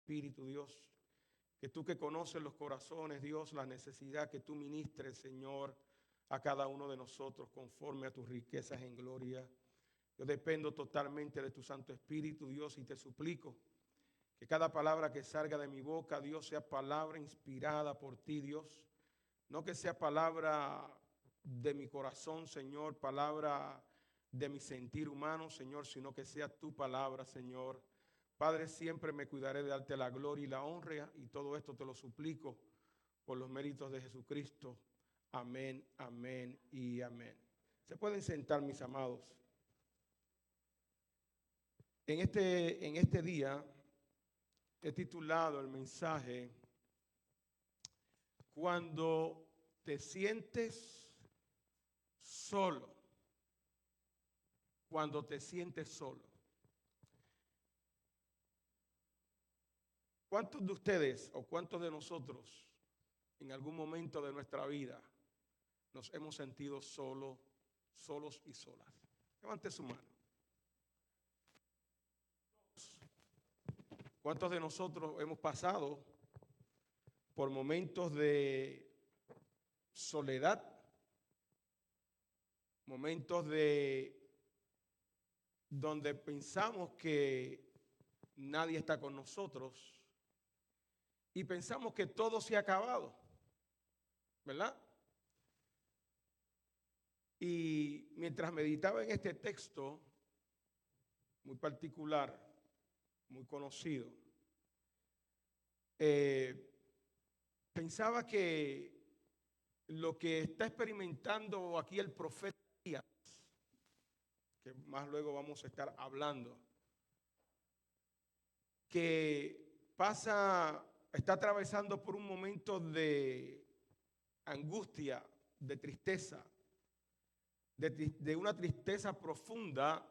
Espíritu, Dios. Que tú que conoces los corazones, Dios, la necesidad que tú ministres, Señor, a cada uno de nosotros conforme a tus riquezas en gloria. Yo dependo totalmente de tu Santo Espíritu, Dios, y te suplico que cada palabra que salga de mi boca, Dios, sea palabra inspirada por ti, Dios. No que sea palabra de mi corazón, Señor, palabra de mi sentir humano, Señor, sino que sea tu palabra, Señor. Padre, siempre me cuidaré de darte la gloria y la honra, y todo esto te lo suplico por los méritos de Jesucristo. Amén, amén y amén. Se pueden sentar, mis amados. En este día he titulado el mensaje Cuando te sientes solo. Cuando te sientes solo. ¿Cuántos de ustedes o cuántos de nosotros en algún momento de nuestra vida nos hemos sentido solos y solas? Levante su mano. ¿Cuántos de nosotros hemos pasado por momentos de soledad? Momentos donde pensamos que nadie está con nosotros y pensamos que todo se ha acabado, ¿verdad? Y mientras meditaba en este texto muy particular, muy conocido, pensaba que lo que está experimentando aquí el profeta, que más luego vamos a estar hablando, que está atravesando por un momento de angustia, de tristeza, de una tristeza profunda,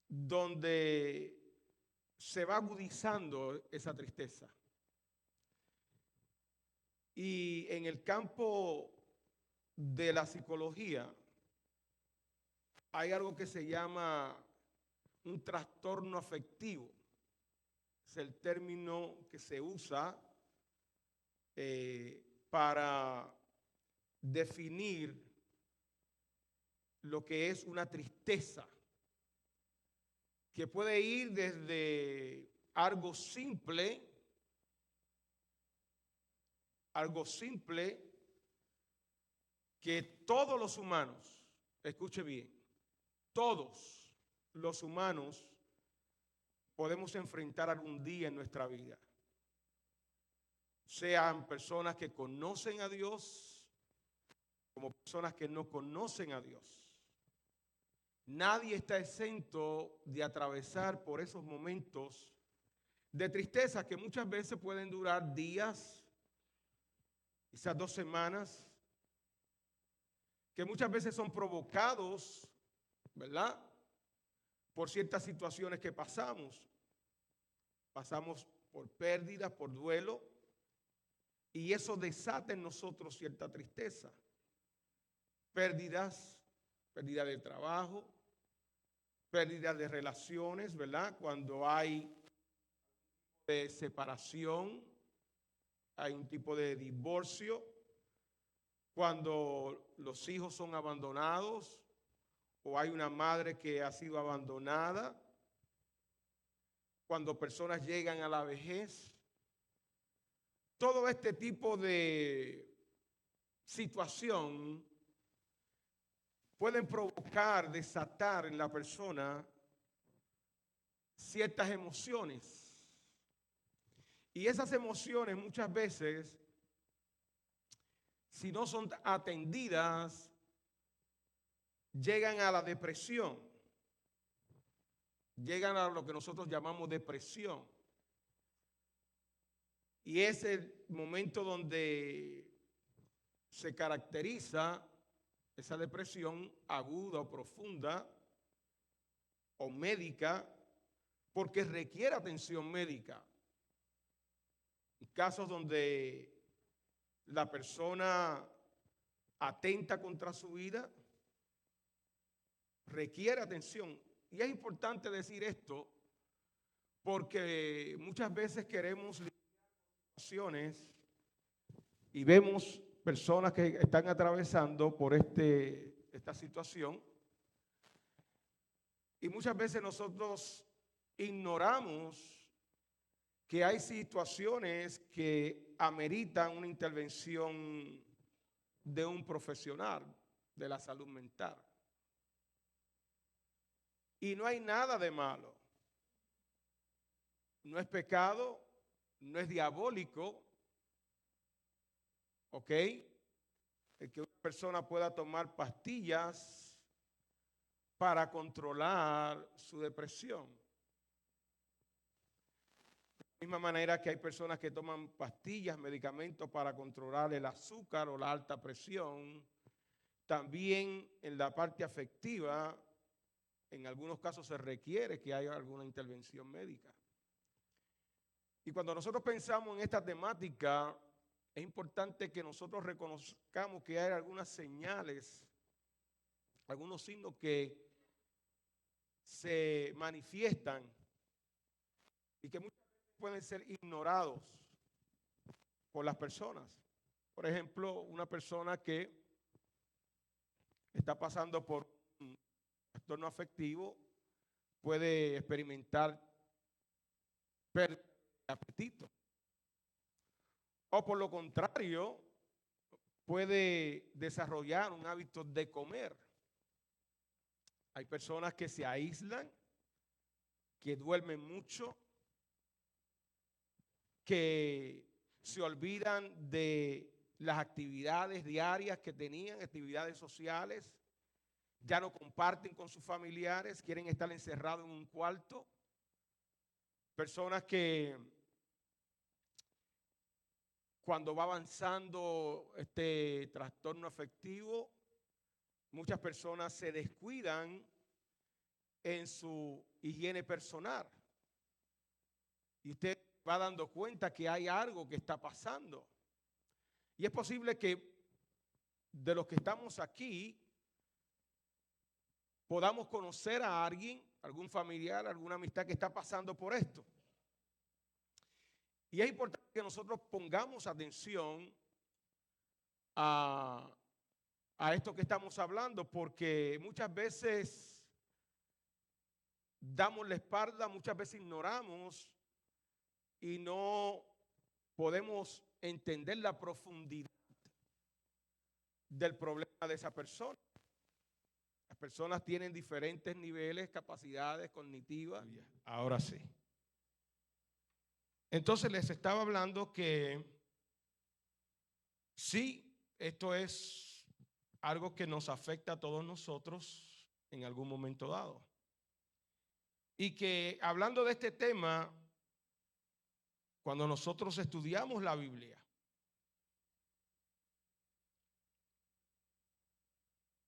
donde se va agudizando esa tristeza. Y en el campo de la psicología hay algo que se llama un trastorno afectivo. Es el término que se usa para definir lo que es una tristeza, que puede ir desde algo simple, que todos los humanos, escuche bien, todos los humanos podemos enfrentar algún día en nuestra vida. Sean personas que conocen a Dios como personas que no conocen a Dios. Nadie está exento de atravesar por esos momentos de tristeza que muchas veces pueden durar días, quizás 2 semanas, que muchas veces son provocados, ¿verdad?, por ciertas situaciones que pasamos. Pasamos por pérdidas, por duelo, y eso desata en nosotros cierta tristeza. Pérdida de trabajo, pérdida de relaciones, ¿verdad? Cuando hay separación, hay un tipo de divorcio, cuando los hijos son abandonados o hay una madre que ha sido abandonada, cuando personas llegan a la vejez. Todo este tipo de situación pueden provocar, desatar en la persona ciertas emociones. Y esas emociones muchas veces, si no son atendidas, llegan a la depresión, llegan a lo que nosotros llamamos depresión. Y es el momento donde se caracteriza esa depresión aguda o profunda o médica, porque requiere atención médica. En casos donde la persona atenta contra su vida, requiere atención. Y es importante decir esto, porque muchas veces queremos situaciones y vemos personas que están atravesando por esta situación, y muchas veces nosotros ignoramos que hay situaciones que ameritan una intervención de un profesional de la salud mental. Y no hay nada de malo. No es pecado, no es diabólico, ¿ok? El que una persona pueda tomar pastillas para controlar su depresión. De la misma manera que hay personas que toman pastillas, medicamentos para controlar el azúcar o la alta presión, también en la parte afectiva, en algunos casos se requiere que haya alguna intervención médica. Y cuando nosotros pensamos en esta temática, es importante que nosotros reconozcamos que hay algunas señales, algunos signos que se manifiestan y que muchas veces pueden ser ignorados por las personas. Por ejemplo, una persona que está pasando por un trastorno afectivo puede experimentar pérdida de apetito. O por lo contrario, puede desarrollar un hábito de comer. Hay personas que se aíslan, que duermen mucho, que se olvidan de las actividades diarias que tenían, actividades sociales, ya no comparten con sus familiares, quieren estar encerrados en un cuarto. Personas que cuando va avanzando este trastorno afectivo, muchas personas se descuidan en su higiene personal. Y usted va dando cuenta que hay algo que está pasando. Y es posible que de los que estamos aquí podamos conocer a alguien, algún familiar, alguna amistad que está pasando por esto. Y es importante que nosotros pongamos atención a esto que estamos hablando, porque muchas veces damos la espalda, muchas veces ignoramos y no podemos entender la profundidad del problema de esa persona. Las personas tienen diferentes niveles, capacidades cognitivas. Ahora sí. Entonces les estaba hablando que sí, esto es algo que nos afecta a todos nosotros en algún momento dado. Y que hablando de este tema, cuando nosotros estudiamos la Biblia,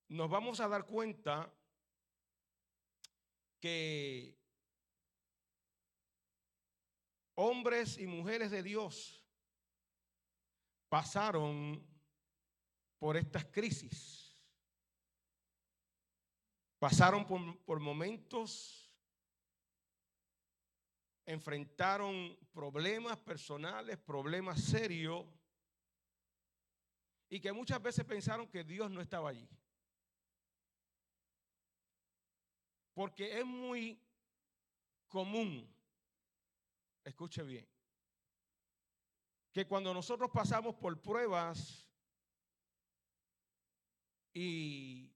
nos vamos a dar cuenta que hombres y mujeres de Dios pasaron por estas crisis, pasaron por momentos, enfrentaron problemas personales, problemas serios, y que muchas veces pensaron que Dios no estaba allí. Porque es muy común, escuche bien, que cuando nosotros pasamos por pruebas y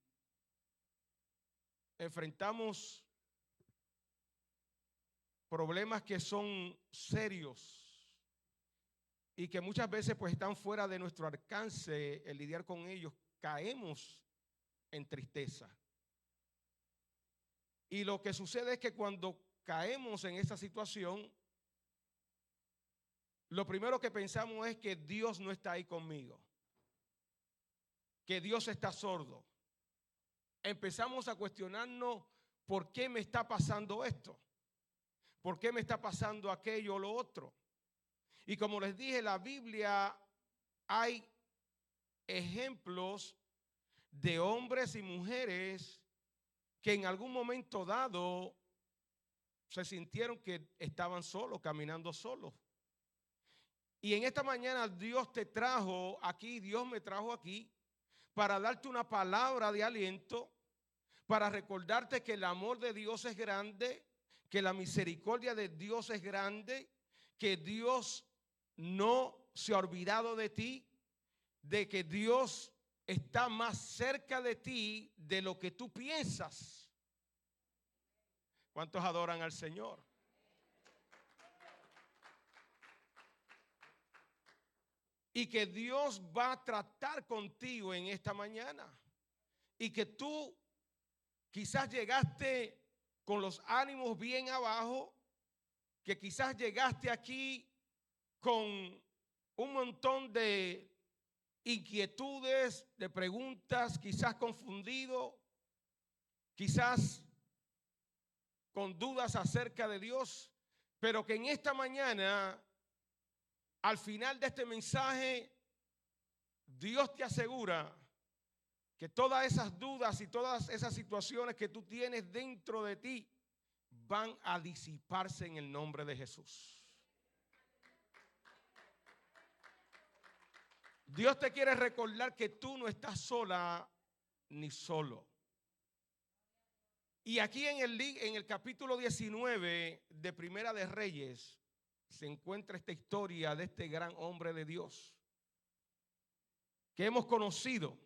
enfrentamos problemas que son serios y que muchas veces pues están fuera de nuestro alcance el lidiar con ellos, caemos en tristeza. Y lo que sucede es que cuando caemos en esa situación, lo primero que pensamos es que Dios no está ahí conmigo, que Dios está sordo. Empezamos a cuestionarnos por qué me está pasando esto, por qué me está pasando aquello o lo otro. Y como les dije, en la Biblia hay ejemplos de hombres y mujeres que en algún momento dado se sintieron que estaban solos, caminando solos. Y en esta mañana Dios te trajo aquí, Dios me trajo aquí para darte una palabra de aliento, para recordarte que el amor de Dios es grande, que la misericordia de Dios es grande, que Dios no se ha olvidado de ti, de que Dios está más cerca de ti de lo que tú piensas. ¿Cuántos adoran al Señor? Y que Dios va a tratar contigo en esta mañana. Y que tú quizás llegaste con los ánimos bien abajo, que quizás llegaste aquí con un montón de inquietudes, de preguntas, quizás confundido, quizás con dudas acerca de Dios, pero que en esta mañana, al final de este mensaje, Dios te asegura que todas esas dudas y todas esas situaciones que tú tienes dentro de ti van a disiparse en el nombre de Jesús. Dios te quiere recordar que tú no estás sola ni solo. Y aquí en el capítulo 19 de Primera de Reyes se encuentra esta historia de este gran hombre de Dios que hemos conocido,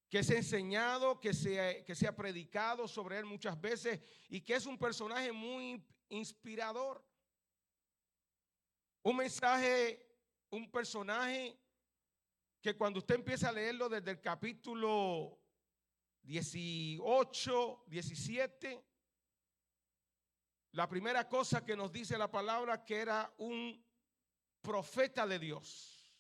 que se ha enseñado, que se ha predicado sobre él muchas veces y que es un personaje muy inspirador. Un mensaje, un personaje que cuando usted empieza a leerlo desde el capítulo 18, 17, la primera cosa que nos dice la palabra que era un profeta de Dios.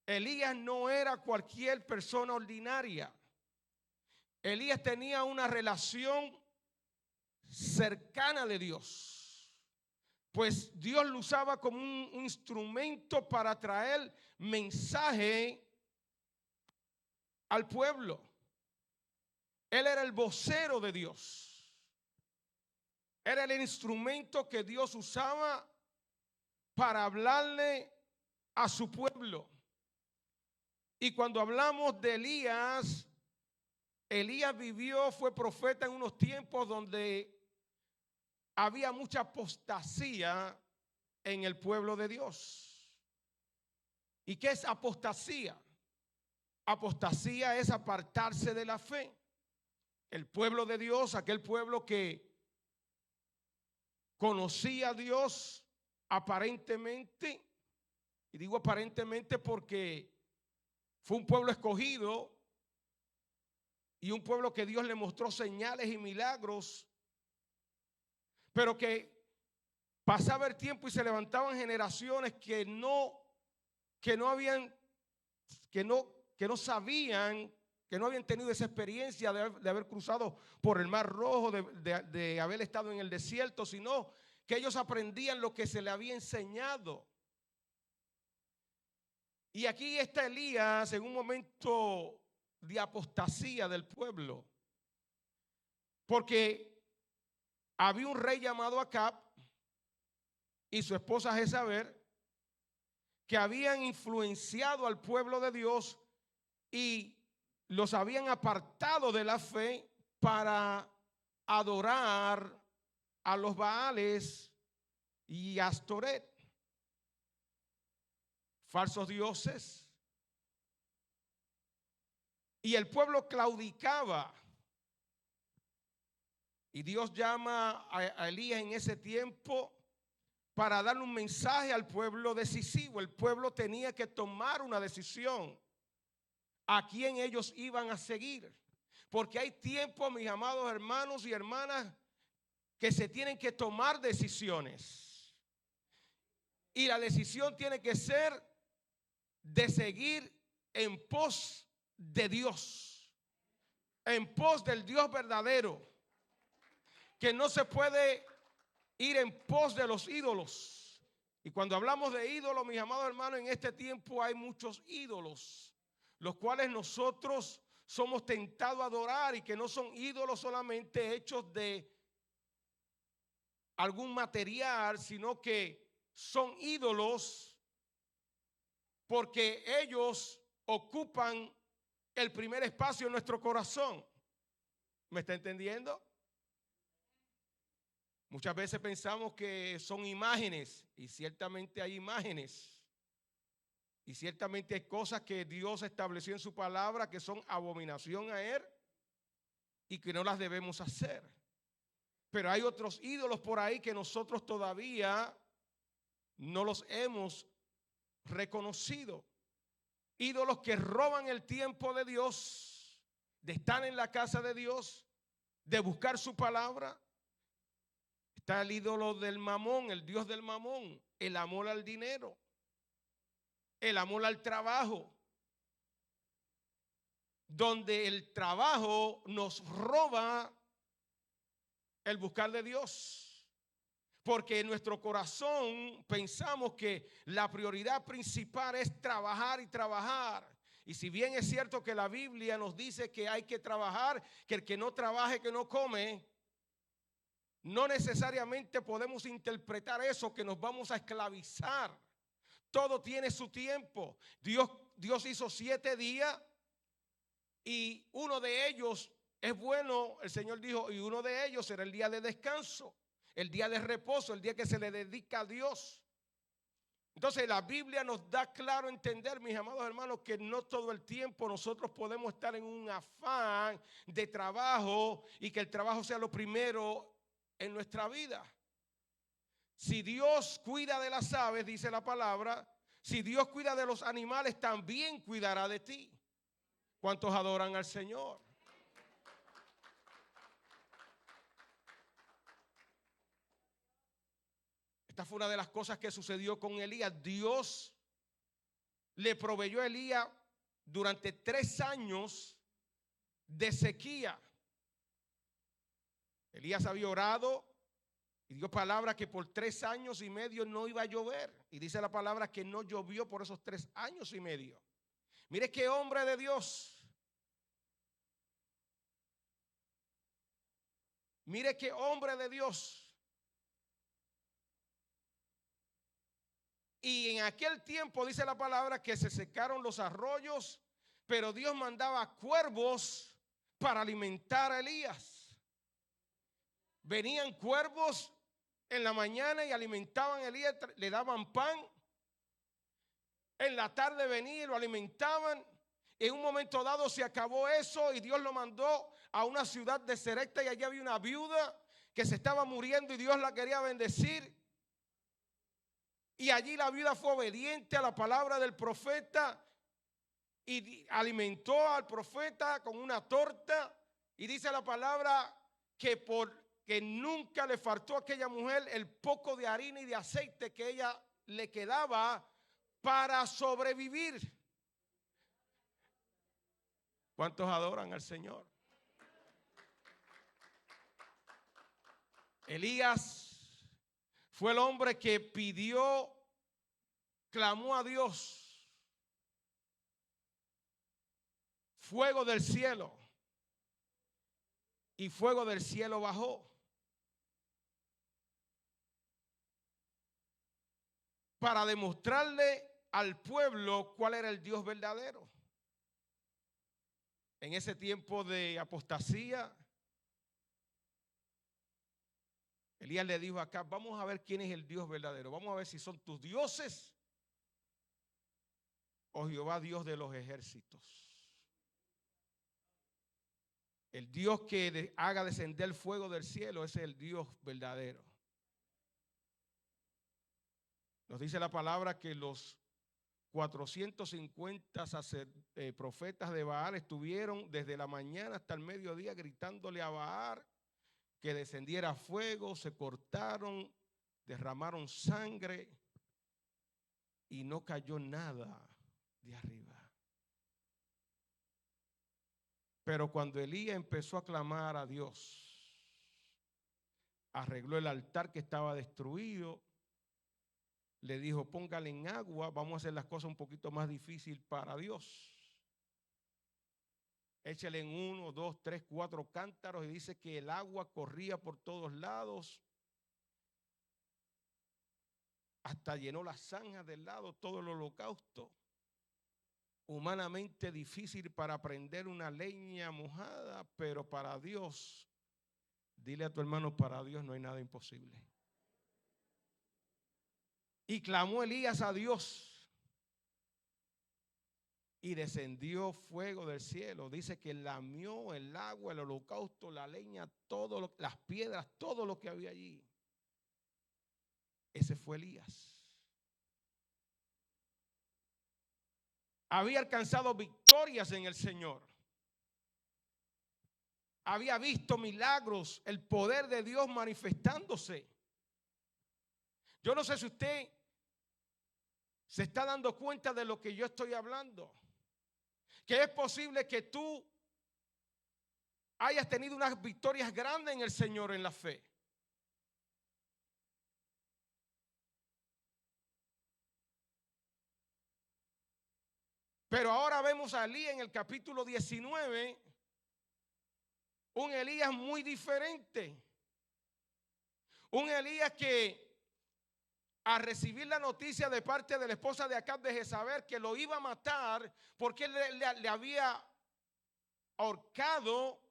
Elías no era cualquier persona ordinaria. Elías tenía una relación cercana de Dios, pues Dios lo usaba como un instrumento para traer mensaje al pueblo. Él era el vocero de Dios. Era el instrumento que Dios usaba para hablarle a su pueblo. Y cuando hablamos de Elías, Elías vivió, fue profeta en unos tiempos donde había mucha apostasía en el pueblo de Dios. ¿Y qué es apostasía? Apostasía es apartarse de la fe. El pueblo de Dios, aquel pueblo que conocía a Dios aparentemente, y digo aparentemente porque fue un pueblo escogido y un pueblo que Dios le mostró señales y milagros, pero que pasaba el tiempo y se levantaban generaciones que no sabían, que no habían tenido esa experiencia de haber cruzado por el Mar Rojo, de haber estado en el desierto, sino que ellos aprendían lo que se le había enseñado. Y aquí está Elías en un momento de apostasía del pueblo, porque había un rey llamado Acab y su esposa Jezabel que habían influenciado al pueblo de Dios y los habían apartado de la fe para adorar a los Baales y a Astoret, falsos dioses. Y el pueblo claudicaba. Y Dios llama a Elías en ese tiempo para darle un mensaje al pueblo decisivo. El pueblo tenía que tomar una decisión a quién ellos iban a seguir. Porque hay tiempo, mis amados hermanos y hermanas, que se tienen que tomar decisiones. Y la decisión tiene que ser de seguir en pos de Dios, en pos del Dios verdadero, que no se puede ir en pos de los ídolos. Y cuando hablamos de ídolos, mis amados hermanos, en este tiempo hay muchos ídolos, los cuales nosotros somos tentados a adorar y que no son ídolos solamente hechos de algún material, sino que son ídolos porque ellos ocupan el primer espacio en nuestro corazón. ¿Me está entendiendo? Muchas veces pensamos que son imágenes, y ciertamente hay imágenes. Y ciertamente hay cosas que Dios estableció en su palabra que son abominación a Él y que no las debemos hacer. Pero hay otros ídolos por ahí que nosotros todavía no los hemos reconocido. Ídolos que roban el tiempo de Dios, de estar en la casa de Dios, de buscar su palabra. Está el ídolo del mamón, el dios del mamón, el amor al dinero, el amor al trabajo, donde el trabajo nos roba el buscar de Dios. Porque en nuestro corazón pensamos que la prioridad principal es trabajar y trabajar. Y si bien es cierto que la Biblia nos dice que hay que trabajar, que el que no trabaje, que no come, no necesariamente podemos interpretar eso que nos vamos a esclavizar. Todo tiene su tiempo. Dios hizo 7 días y uno de ellos es bueno, el Señor dijo, y uno de ellos será el día de descanso, el día de reposo, el día que se le dedica a Dios. Entonces la Biblia nos da claro entender, mis amados hermanos, que no todo el tiempo nosotros podemos estar en un afán de trabajo y que el trabajo sea lo primero en nuestra vida. Si Dios cuida de las aves, dice la palabra, si Dios cuida de los animales, también cuidará de ti. ¿Cuántos adoran al Señor? Esta fue una de las cosas que sucedió con Elías. Dios le proveyó a Elías durante 3 años de sequía. Elías había orado y dio palabra que por 3 años y medio no iba a llover. Y dice la palabra que no llovió por esos 3 años y medio. Mire qué hombre de Dios. Mire qué hombre de Dios. Y en aquel tiempo dice la palabra que se secaron los arroyos, pero Dios mandaba cuervos para alimentar a Elías. Venían cuervos en la mañana y alimentaban a Elías, le daban pan. En la tarde venía y lo alimentaban. En un momento dado se acabó eso y Dios lo mandó a una ciudad de Serepta y allí había una viuda que se estaba muriendo y Dios la quería bendecir. Y allí la viuda fue obediente a la palabra del profeta y alimentó al profeta con una torta. Y dice la palabra que porque nunca le faltó a aquella mujer el poco de harina y de aceite que ella le quedaba para sobrevivir. ¿Cuántos adoran al Señor? Elías fue el hombre que pidió, clamó a Dios, fuego del cielo, y fuego del cielo bajó para demostrarle al pueblo cuál era el Dios verdadero. En ese tiempo de apostasía, Elías le dijo acá, vamos a ver quién es el Dios verdadero. Vamos a ver si son tus dioses o Jehová Dios de los ejércitos. El Dios que haga descender fuego del cielo, ese es el Dios verdadero. Nos dice la palabra que los 450 profetas de Baal estuvieron desde la mañana hasta el mediodía gritándole a Baal que descendiera fuego, se cortaron, derramaron sangre y no cayó nada de arriba. Pero cuando Elías empezó a clamar a Dios, arregló el altar que estaba destruido, le dijo, póngale en agua, vamos a hacer las cosas un poquito más difíciles para Dios. Échale en 1, 2, 3, 4 cántaros y dice que el agua corría por todos lados hasta llenó las zanjas del lado, todo el holocausto. Humanamente difícil para prender una leña mojada, pero para Dios, dile a tu hermano, para Dios no hay nada imposible. Y clamó Elías a Dios. Y descendió fuego del cielo. Dice que lamió el agua, el holocausto, la leña, las piedras, todo lo que había allí. Ese fue Elías. Había alcanzado victorias en el Señor. Había visto milagros, el poder de Dios manifestándose. Yo no sé si usted se está dando cuenta de lo que yo estoy hablando. Que es posible que tú hayas tenido unas victorias grandes en el Señor en la fe. Pero ahora vemos a Elías en el capítulo 19, un Elías muy diferente. Un Elías que al recibir la noticia de parte de la esposa de Acab de Jezabel que lo iba a matar porque le había ahorcado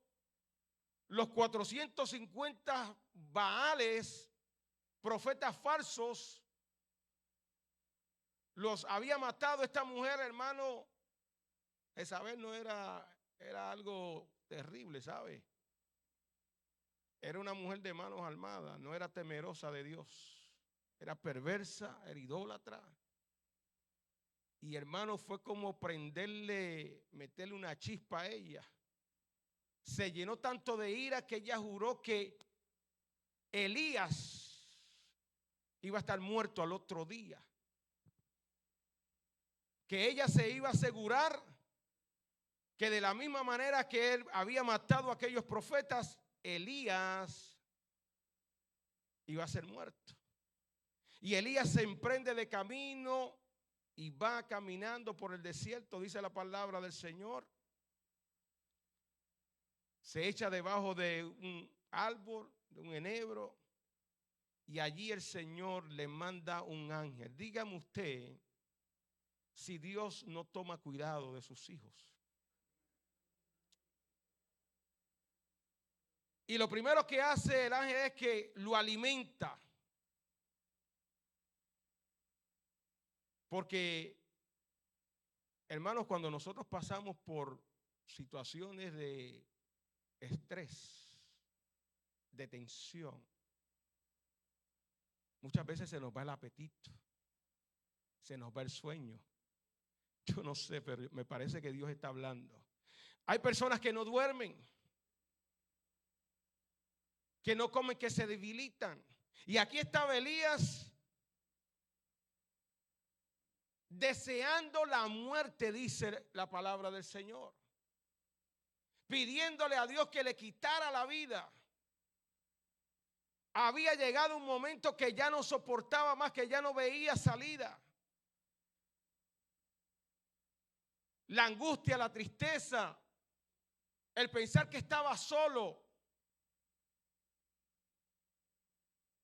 los 450 Baales, profetas falsos, los había matado. Esta mujer, hermano, Jezabel no era algo terrible, ¿sabe? Era una mujer de manos armadas, no era temerosa de Dios, era perversa, era idólatra. Y hermano, fue como meterle una chispa a ella. Se llenó tanto de ira que ella juró que Elías iba a estar muerto al otro día. Que ella se iba a asegurar que de la misma manera que él había matado a aquellos profetas, Elías iba a ser muerto. Y Elías se emprende de camino y va caminando por el desierto, dice la palabra del Señor. Se echa debajo de un árbol, de un enebro, y allí el Señor le manda un ángel. Dígame usted si Dios no toma cuidado de sus hijos. Y lo primero que hace el ángel es que lo alimenta. Porque, hermanos, cuando nosotros pasamos por situaciones de estrés, de tensión, muchas veces se nos va el apetito, se nos va el sueño. Yo no sé, pero me parece que Dios está hablando. Hay personas que no duermen, que no comen, que se debilitan. Y aquí estaba Elías deseando la muerte, dice la palabra del Señor, pidiéndole a Dios que le quitara la vida. Había llegado un momento que ya no soportaba más, que ya no veía salida. La angustia, la tristeza, el pensar que estaba solo.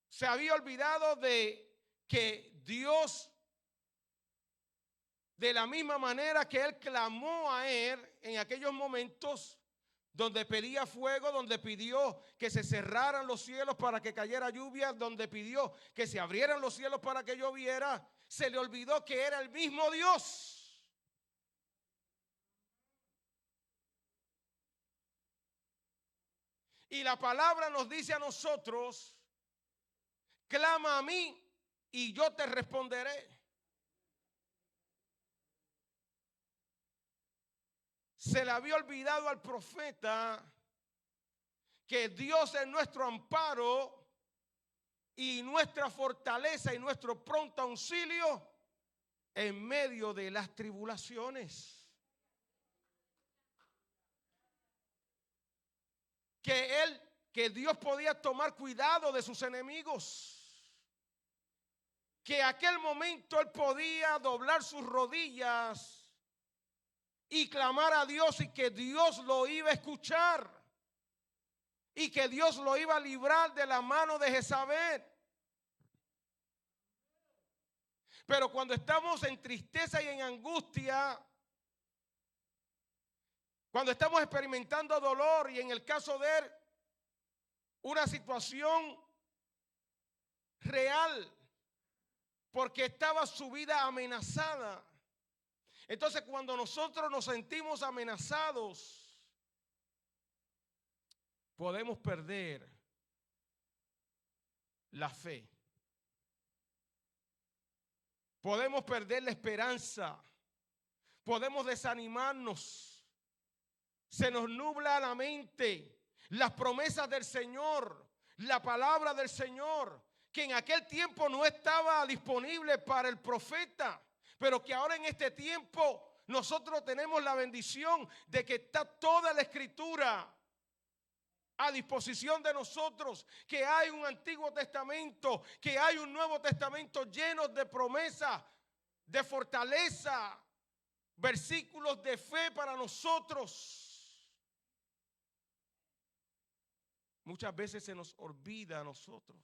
Se había olvidado de que Dios, de la misma manera que él clamó a él en aquellos momentos donde pedía fuego, donde pidió que se cerraran los cielos para que cayera lluvia, donde pidió que se abrieran los cielos para que lloviera, se le olvidó que era el mismo Dios. Y la palabra nos dice a nosotros: clama a mí y yo te responderé. Se le había olvidado al profeta que Dios es nuestro amparo y nuestra fortaleza y nuestro pronto auxilio en medio de las tribulaciones. Que Dios podía tomar cuidado de sus enemigos. Que aquel momento él podía doblar sus rodillas y clamar a Dios, y que Dios lo iba a escuchar. Y que Dios lo iba a librar de la mano de Jezabel. Pero cuando estamos en tristeza y en angustia, cuando estamos experimentando dolor y en el caso de él, una situación real, porque estaba su vida amenazada. Entonces, cuando nosotros nos sentimos amenazados, podemos perder la fe. Podemos perder la esperanza. Podemos desanimarnos. Se nos nubla la mente. Las promesas del Señor, la palabra del Señor, que en aquel tiempo no estaba disponible para el profeta, pero que ahora en este tiempo nosotros tenemos la bendición de que está toda la Escritura a disposición de nosotros, que hay un Antiguo Testamento, que hay un Nuevo Testamento lleno de promesas, de fortaleza, versículos de fe para nosotros. Muchas veces se nos olvida a nosotros.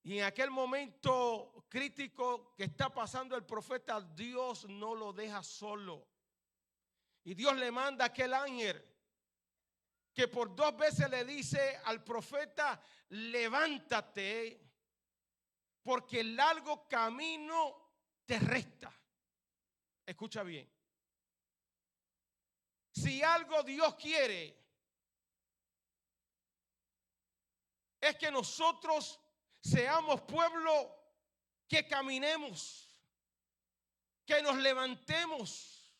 Y en aquel momento crítico que está pasando el profeta, Dios no lo deja solo. Y Dios le manda a aquel ángel que por 2 veces le dice al profeta: levántate, porque el largo camino te resta. Escucha bien. Si algo Dios quiere, es que nosotros seamos pueblo que caminemos, que nos levantemos,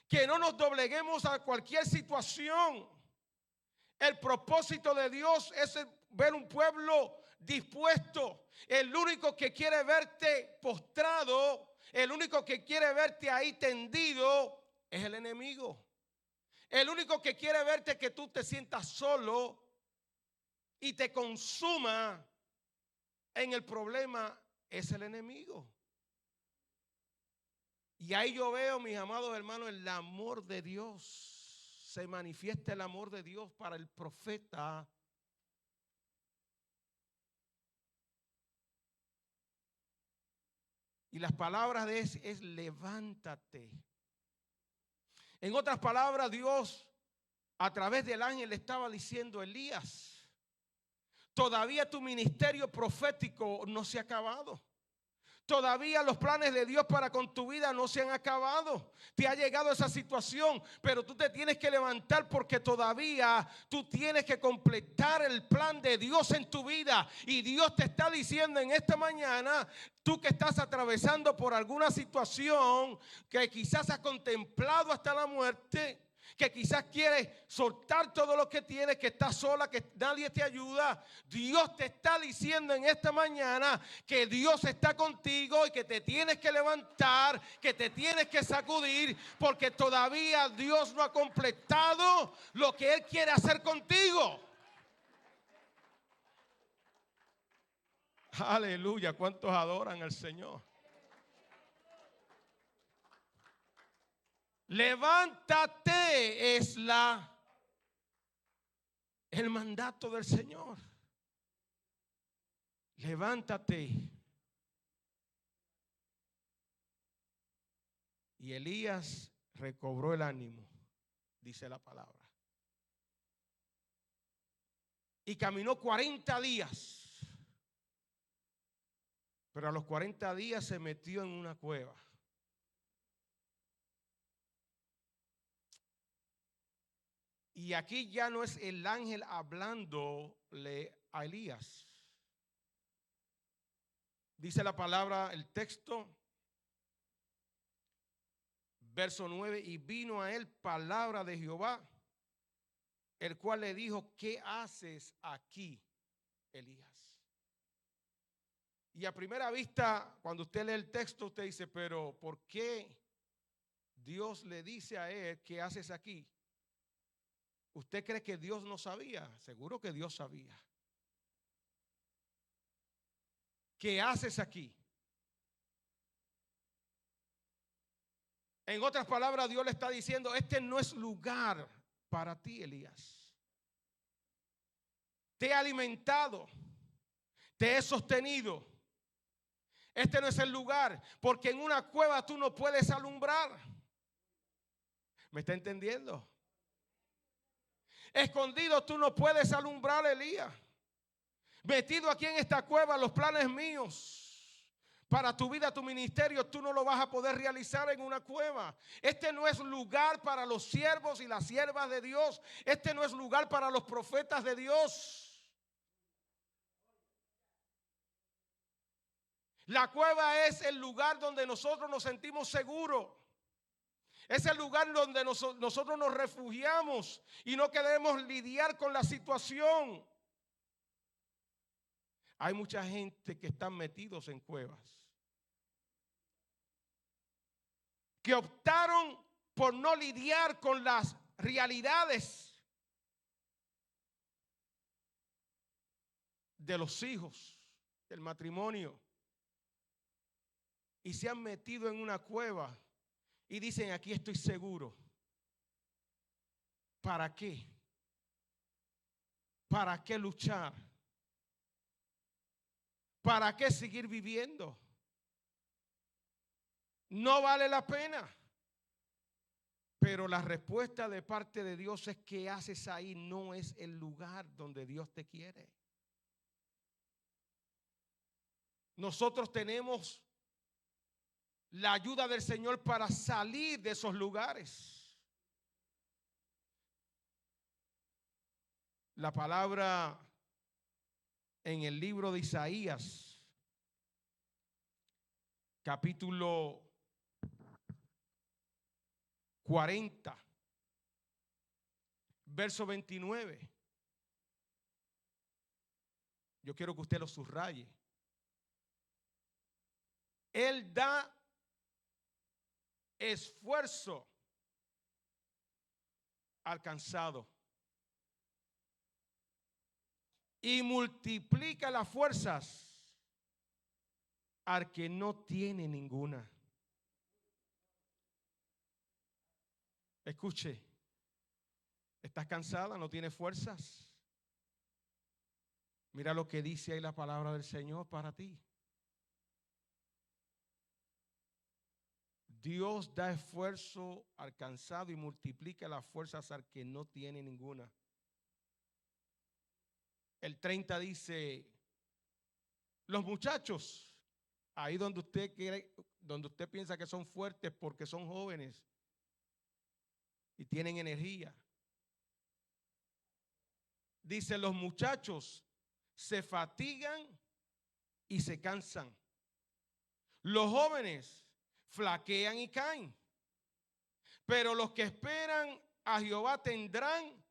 que no nos dobleguemos a cualquier situación. El propósito de Dios es ver un pueblo dispuesto. El único que quiere verte postrado, el único que quiere verte ahí tendido, es el enemigo. El único que quiere verte que tú te sientas solo y te consuma en el problema es el enemigo. Y ahí yo veo, mis amados hermanos, el amor de Dios. Se manifiesta el amor de Dios para el profeta. Y las palabras de él es levántate. En otras palabras, Dios a través del ángel le estaba diciendo: Elías, todavía tu ministerio profético no se ha acabado. Todavía los planes de Dios para con tu vida no se han acabado. Te ha llegado esa situación, pero tú te tienes que levantar porque todavía tú tienes que completar el plan de Dios en tu vida. Y Dios te está diciendo en esta mañana, tú que estás atravesando por alguna situación, que quizás has contemplado hasta la muerte, que quizás quieres soltar todo lo que tienes, que estás sola, que nadie te ayuda. Dios te está diciendo en esta mañana que Dios está contigo y que te tienes que levantar, que te tienes que sacudir, porque todavía Dios no ha completado lo que Él quiere hacer contigo. Aleluya, ¿cuántos adoran al Señor? Levántate es el mandato del Señor. Levántate. Y Elías recobró el ánimo, dice la palabra. Y caminó 40 días. Pero a los 40 días se metió en una cueva. Y aquí ya no es el ángel hablándole a Elías. Dice la palabra, el texto, verso 9, y vino a él palabra de Jehová, el cual le dijo: ¿qué haces aquí, Elías? Y a primera vista, cuando usted lee el texto, usted dice: pero ¿por qué Dios le dice a él: ¿qué haces aquí? ¿Usted cree que Dios no sabía? Seguro que Dios sabía. ¿Qué haces aquí? En otras palabras, Dios le está diciendo: este no es lugar para ti, Elías. Te he alimentado, te he sostenido, Este no es el lugar, porque en una cueva tú no puedes alumbrar. ¿Me está entendiendo? Escondido tú no puedes alumbrar, Elías. Metido aquí en esta cueva, los planes míos para tu vida, tu ministerio, tú no lo vas a poder realizar en una cueva. Este no es lugar para los siervos y las siervas de Dios. Este no es lugar para los profetas de Dios. La cueva es el lugar donde nosotros nos sentimos seguros. Es el lugar donde nosotros nos refugiamos y no queremos lidiar con la situación. Hay mucha gente que están metidos en cuevas, que optaron por no lidiar con las realidades de los hijos, del matrimonio, y se han metido en una cueva y dicen: aquí estoy seguro. ¿Para qué? ¿Para qué luchar? ¿Para qué seguir viviendo? No vale la pena. Pero la respuesta de parte de Dios es: ¿qué haces ahí? No es el lugar donde Dios te quiere. Nosotros tenemos la ayuda del Señor para salir de esos lugares. La palabra en el libro de Isaías, capítulo 40, verso 29. Yo quiero que usted lo subraye. Él da esfuerzo al cansado y multiplica las fuerzas al que no tiene ninguna. Escuche, ¿estás cansada? ¿No tienes fuerzas? Mira lo que dice ahí la palabra del Señor para ti. Dios da esfuerzo al cansado y multiplica las fuerzas al que no tiene ninguna. El 30 dice: los muchachos, ahí donde usted quiere, donde usted piensa que son fuertes porque son jóvenes y tienen energía. Dice: los muchachos se fatigan y se cansan. Los jóvenes flaquean y caen. Pero los que esperan a Jehová tendrán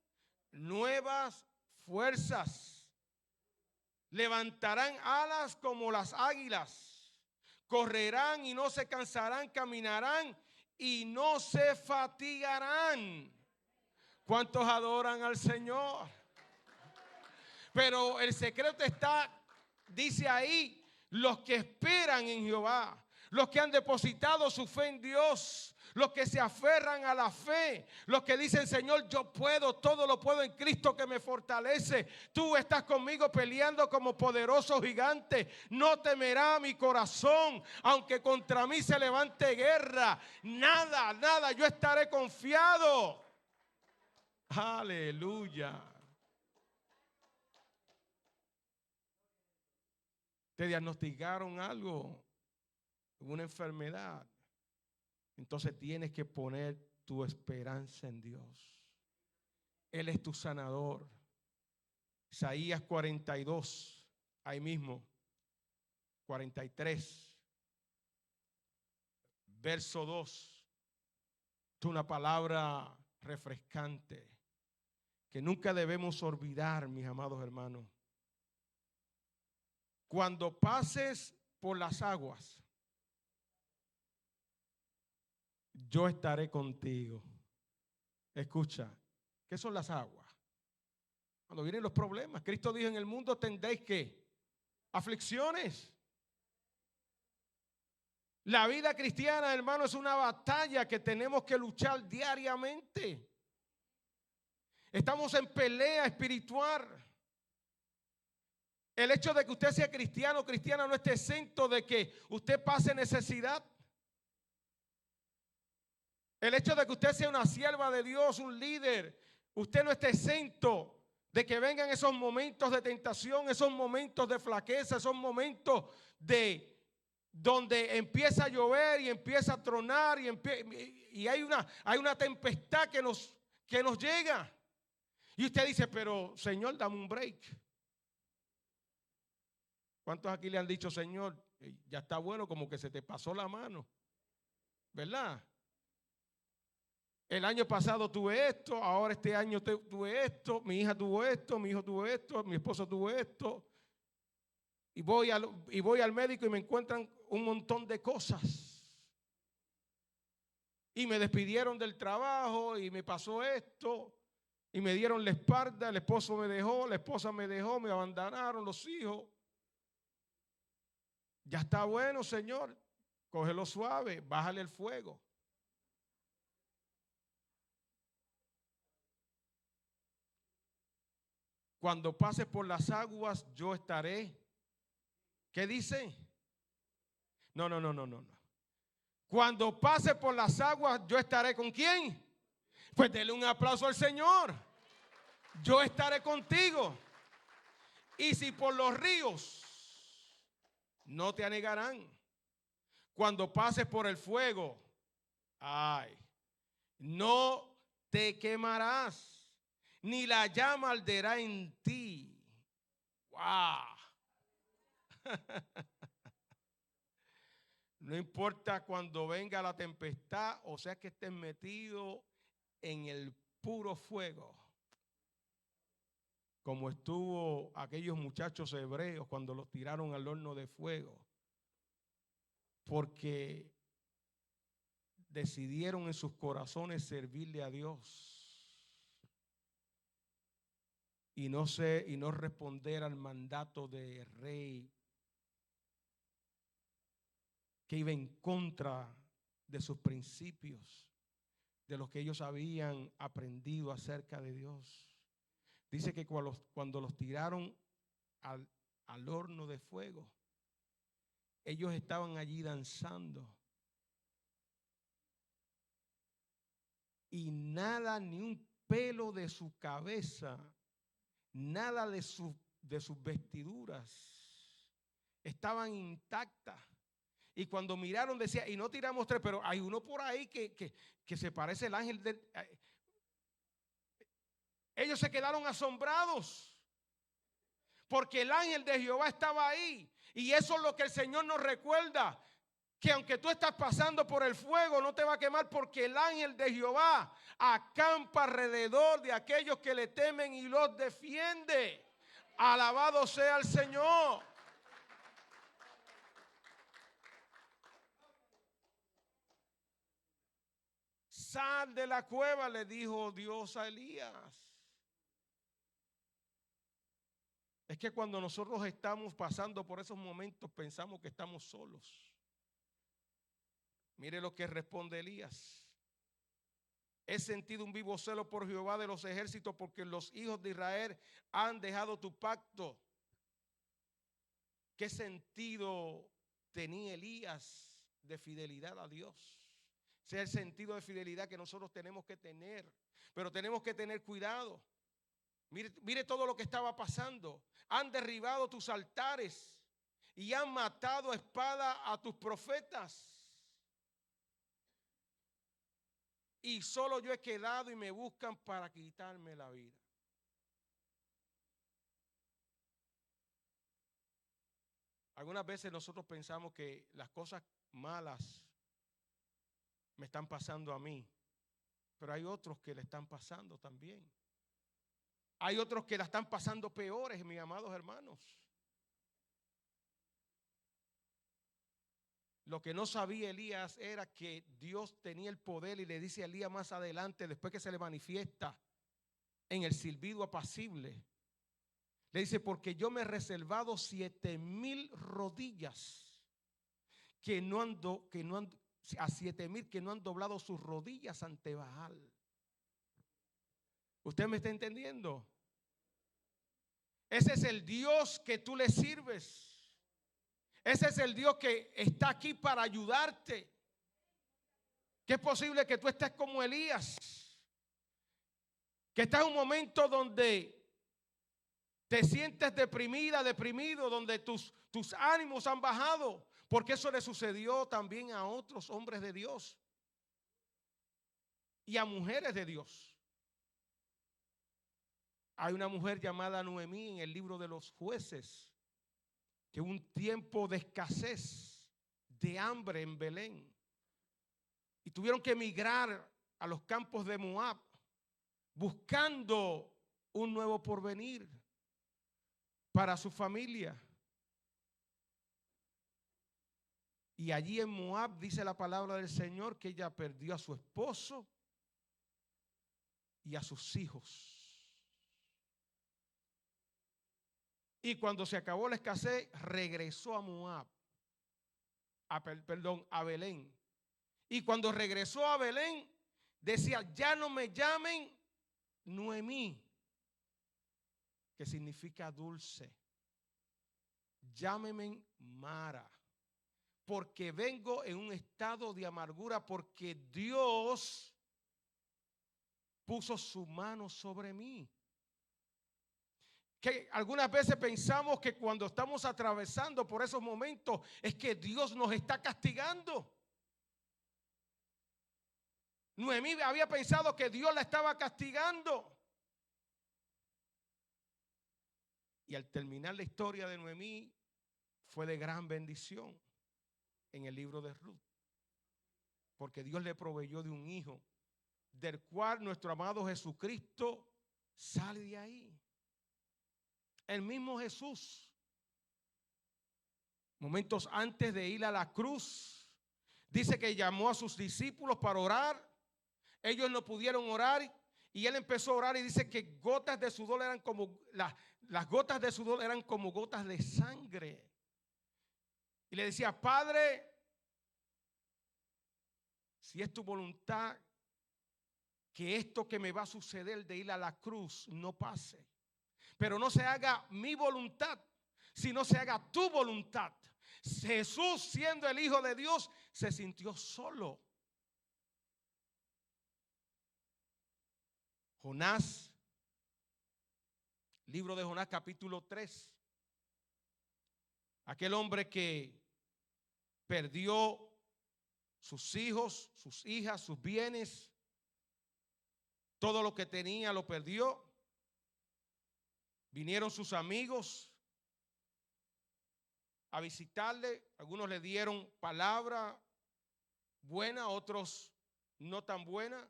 nuevas fuerzas. Levantarán alas como las águilas. Correrán y no se cansarán, caminarán y no se fatigarán. ¿Cuántos adoran al Señor? Pero el secreto está, dice ahí, los que esperan en Jehová, los que han depositado su fe en Dios, los que se aferran a la fe, los que dicen: Señor, yo puedo, todo lo puedo en Cristo que me fortalece. Tú estás conmigo peleando como poderoso gigante. No temerá mi corazón, aunque contra mí se levante guerra. Nada, nada, yo estaré confiado. Aleluya. Te diagnosticaron algo, una enfermedad. Entonces tienes que poner tu esperanza en Dios. Él es tu sanador. Isaías 42, ahí mismo, 43, verso 2. Es una palabra refrescante que nunca debemos olvidar, mis amados hermanos. Cuando pases por las aguas, yo estaré contigo. Escucha, ¿qué son las aguas? Cuando vienen los problemas, Cristo dijo: en el mundo tendréis ¿qué? Aflicciones. La vida cristiana, hermano, es una batalla que tenemos que luchar diariamente. Estamos en pelea espiritual. El hecho de que usted sea cristiano o cristiana no esté exento de que usted pase necesidad. El hecho de que usted sea una sierva de Dios, un líder, usted no esté exento de que vengan esos momentos de tentación, esos momentos de flaqueza, esos momentos de donde empieza a llover y empieza a tronar y hay una tempestad que nos llega. Y usted dice, pero Señor, dame un break. ¿Cuántos aquí le han dicho, Señor, ya está bueno, como que se te pasó la mano? ¿Verdad? El año pasado tuve esto, ahora este año tuve esto, mi hija tuvo esto, mi hijo tuvo esto, mi esposo tuvo esto. Y voy al médico y me encuentran un montón de cosas. Y me despidieron del trabajo y me pasó esto. Y me dieron la espalda, el esposo me dejó, la esposa me dejó, me abandonaron los hijos. Ya está bueno, Señor, cógelo suave, bájale el fuego. Cuando pases por las aguas, yo estaré. ¿Qué dice? No. Cuando pase por las aguas, yo estaré ¿con quién? Pues dele un aplauso al Señor. Yo estaré contigo. Y si por los ríos, no te anegarán. Cuando pases por el fuego, ay, no te quemarás, ni la llama arderá en ti. ¡Wow! No importa cuando venga la tempestad, o sea que estés metido en el puro fuego, como estuvo aquellos muchachos hebreos cuando los tiraron al horno de fuego, porque decidieron en sus corazones servirle a Dios y no responder al mandato de rey que iba en contra de sus principios, de lo que ellos habían aprendido acerca de Dios. Dice que cuando los tiraron al horno de fuego, ellos estaban allí danzando. Y nada, ni un pelo de su cabeza, nada de sus vestiduras estaban intactas. Y cuando miraron decía, y no tiramos tres, pero hay uno por ahí que se parece al ángel del... Ellos se quedaron asombrados porque el ángel de Jehová estaba ahí. Y eso es lo que el Señor nos recuerda, que aunque tú estás pasando por el fuego, no te va a quemar, porque el ángel de Jehová acampa alrededor de aquellos que le temen y los defiende. Alabado sea el Señor. Sal de la cueva, le dijo Dios a Elías. Es que cuando nosotros estamos pasando por esos momentos pensamos que estamos solos. Mire lo que responde Elías. He sentido un vivo celo por Jehová de los ejércitos, porque los hijos de Israel han dejado tu pacto. ¿Qué sentido tenía Elías de fidelidad a Dios? Ese es el sentido de fidelidad que nosotros tenemos que tener. Pero tenemos que tener cuidado. Mire todo lo que estaba pasando. Han derribado tus altares y han matado a espada a tus profetas. Y solo yo he quedado y me buscan para quitarme la vida. Algunas veces nosotros pensamos que las cosas malas me están pasando a mí, pero hay otros que le están pasando también. Hay otros que la están pasando peores, mis amados hermanos. Lo que no sabía Elías era que Dios tenía el poder, y le dice a Elías más adelante, después que se le manifiesta en el silbido apacible, le dice, porque yo me he reservado 7,000 rodillas a 7,000 que no han doblado sus rodillas ante Baal. ¿Usted me está entendiendo? Ese es el Dios que tú le sirves. Ese es el Dios que está aquí para ayudarte. Que es posible que tú estés como Elías, que estás en un momento donde te sientes deprimida, deprimido, donde tus ánimos han bajado, porque eso le sucedió también a otros hombres de Dios y a mujeres de Dios. Hay una mujer llamada Noemí en el libro de los Jueces, que un tiempo de escasez, de hambre en Belén, y tuvieron que emigrar a los campos de Moab, buscando un nuevo porvenir para su familia. Y allí en Moab dice la palabra del Señor que ella perdió a su esposo y a sus hijos. Y cuando se acabó la escasez, regresó a Moab, a Belén. Y cuando regresó a Belén, decía, ya no me llamen Noemí, que significa dulce. Llámenme Mara, porque vengo en un estado de amargura, porque Dios puso su mano sobre mí. Que algunas veces pensamos que cuando estamos atravesando por esos momentos es que Dios nos está castigando. Noemí había pensado que Dios la estaba castigando. Y al terminar la historia de Noemí fue de gran bendición en el libro de Ruth, porque Dios le proveyó de un hijo, del cual nuestro amado Jesucristo sale de ahí. El mismo Jesús, momentos antes de ir a la cruz, dice que llamó a sus discípulos para orar. Ellos no pudieron orar y él empezó a orar y dice que gotas de sudor eran como las gotas de sudor eran como gotas de sangre. Y le decía, Padre, si es tu voluntad, que esto que me va a suceder de ir a la cruz no pase. Pero no se haga mi voluntad, sino se haga tu voluntad. Jesús, siendo el Hijo de Dios, se sintió solo. Jonás, libro de Jonás, capítulo 3. Aquel hombre que perdió sus hijos, sus hijas, sus bienes, todo lo que tenía lo perdió. Vinieron sus amigos a visitarle. Algunos le dieron palabra buena, otros no tan buena.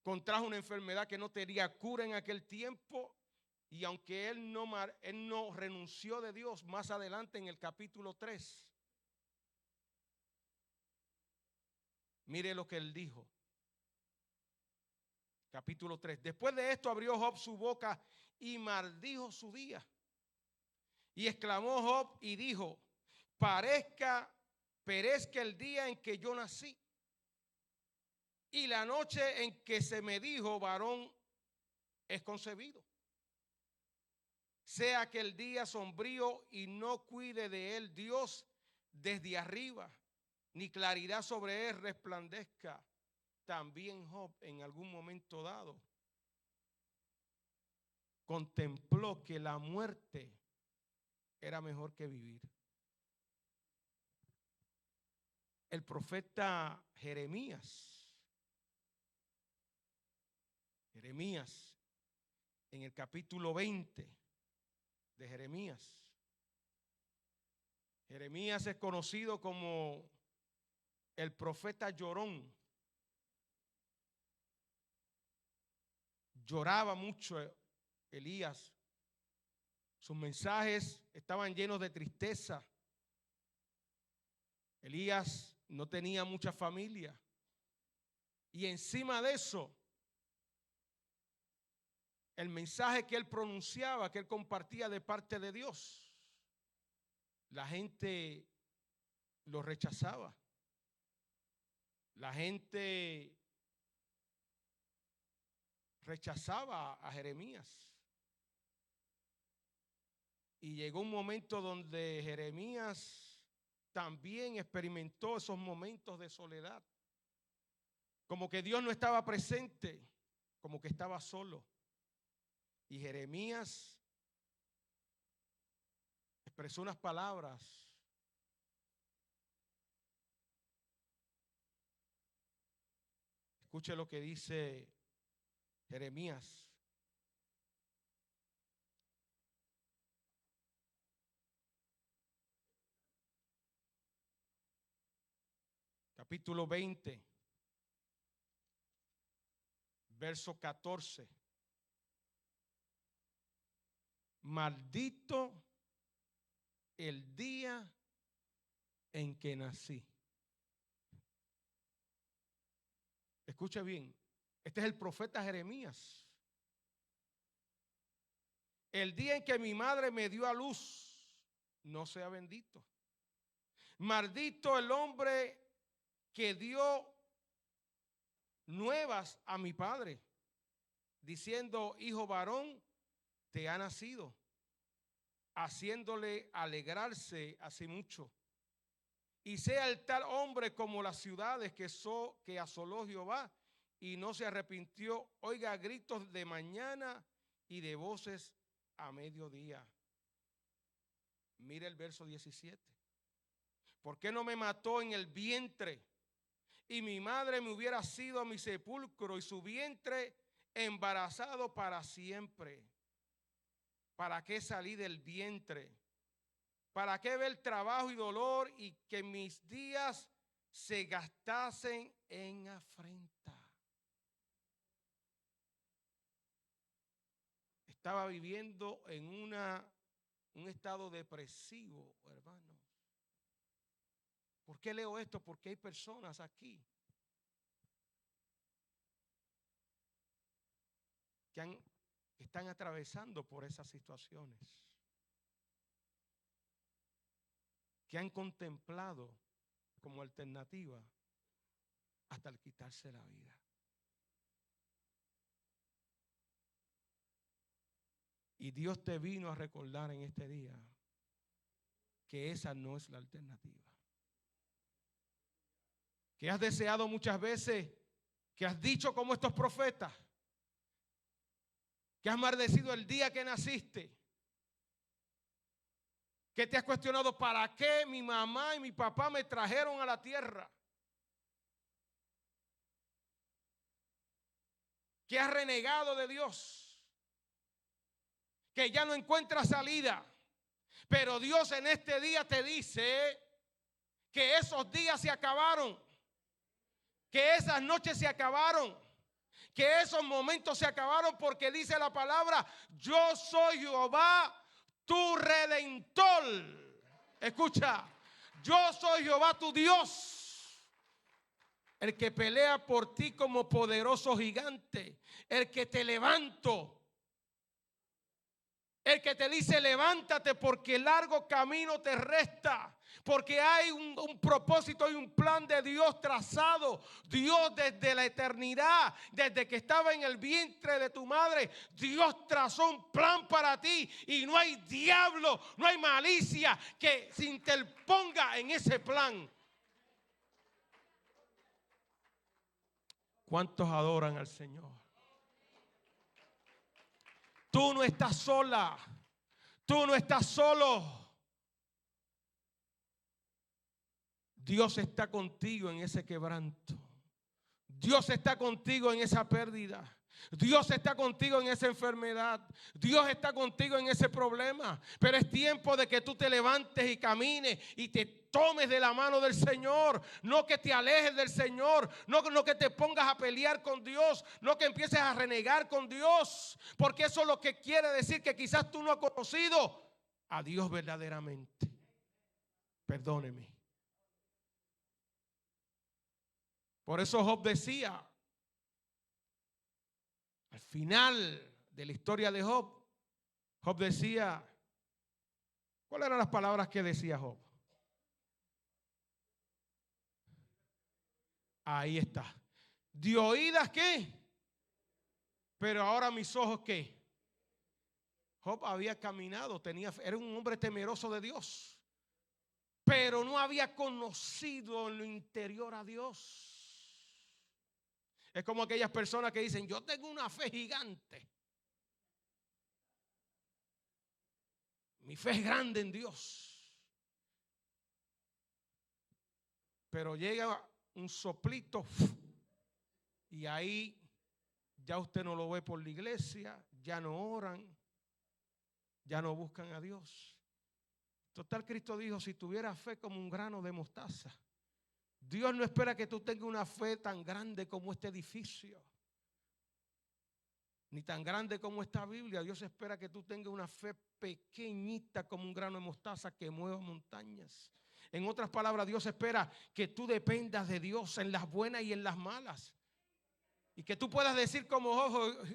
Contrajo una enfermedad que no tenía cura en aquel tiempo. Y aunque él no renunció de Dios, más adelante en el capítulo 3, mire lo que él dijo. Capítulo 3. Después de esto abrió Job su boca y maldijo su día. Y exclamó Job y dijo, perezca el día en que yo nací y la noche en que se me dijo varón es concebido. Sea que el día sombrío y no cuide de él Dios desde arriba, ni claridad sobre él resplandezca. También Job en algún momento dado contempló que la muerte era mejor que vivir. El profeta Jeremías, en el capítulo 20 de Jeremías es conocido como el profeta llorón. Lloraba mucho Elías. Sus mensajes estaban llenos de tristeza. Elías no tenía mucha familia. Y encima de eso, el mensaje que él pronunciaba, que él compartía de parte de Dios, la gente lo rechazaba. La gente rechazaba a Jeremías. Y llegó un momento donde Jeremías también experimentó esos momentos de soledad. Como que Dios no estaba presente, como que estaba solo. Y Jeremías expresó unas palabras. Escuche lo que dice Jeremías. Capítulo 20, verso 14. Maldito el día en que nací. Escuche bien, este es el profeta Jeremías. El día en que mi madre me dio a luz, no sea bendito. Maldito el hombre que dio nuevas a mi padre, diciendo, hijo varón, te ha nacido, haciéndole alegrarse así mucho. Y sea el tal hombre como las ciudades que asoló Jehová y no se arrepintió. Oiga gritos de mañana y de voces a mediodía. Mire el verso 17. ¿Por qué no me mató en el vientre? Y mi madre me hubiera sido a mi sepulcro y su vientre embarazado para siempre. ¿Para qué salí del vientre? ¿Para qué ver trabajo y dolor y que mis días se gastasen en afrenta? Estaba viviendo en un estado depresivo, hermanos. ¿Por qué leo esto? Porque hay personas aquí que están atravesando por esas situaciones, que han contemplado como alternativa hasta el quitarse la vida. Y Dios te vino a recordar en este día que esa no es la alternativa. Que has deseado muchas veces, que has dicho como estos profetas, que has maldecido el día que naciste, que te has cuestionado para qué mi mamá y mi papá me trajeron a la tierra, que has renegado de Dios, que ya no encuentras salida. Pero Dios en este día te dice que esos días se acabaron, que esas noches se acabaron, que esos momentos se acabaron, porque dice la palabra, yo soy Jehová, tu redentor. Escucha, yo soy Jehová tu Dios, el que pelea por ti como poderoso gigante, el que te levanto. El que te dice levántate porque largo camino te resta. Porque hay un propósito y un plan de Dios trazado. Dios desde la eternidad, desde que estaba en el vientre de tu madre, Dios trazó un plan para ti. Y no hay diablo, no hay malicia que se interponga en ese plan. ¿Cuántos adoran al Señor? Tú no estás sola. Tú no estás solo. Dios está contigo en ese quebranto. Dios está contigo en esa pérdida. Dios está contigo en esa enfermedad. Dios está contigo en ese problema. Pero es tiempo de que tú te levantes y camines y te tomes de la mano del Señor. No que te alejes del Señor. No que te pongas a pelear con Dios. No que empieces a renegar con Dios. Porque eso es lo que quiere decir que quizás tú no has conocido a Dios verdaderamente. Perdóneme. Por eso Job decía, al final de la historia de Job, Job decía, ¿cuáles eran las palabras que decía Job? Ahí está. ¿De oídas qué? Pero ahora mis ojos, ¿qué? Job había caminado, era un hombre temeroso de Dios, pero no había conocido en lo interior a Dios. Es como aquellas personas que dicen: yo tengo una fe gigante, mi fe es grande en Dios, pero llega un soplito y ahí ya usted no lo ve por la iglesia, ya no oran, ya no buscan a Dios. Total, Cristo dijo: si tuviera fe como un grano de mostaza. Dios no espera que tú tengas una fe tan grande como este edificio, ni tan grande como esta Biblia. Dios espera que tú tengas una fe pequeñita como un grano de mostaza que mueva montañas. En otras palabras, Dios espera que tú dependas de Dios en las buenas y en las malas. Y que tú puedas decir como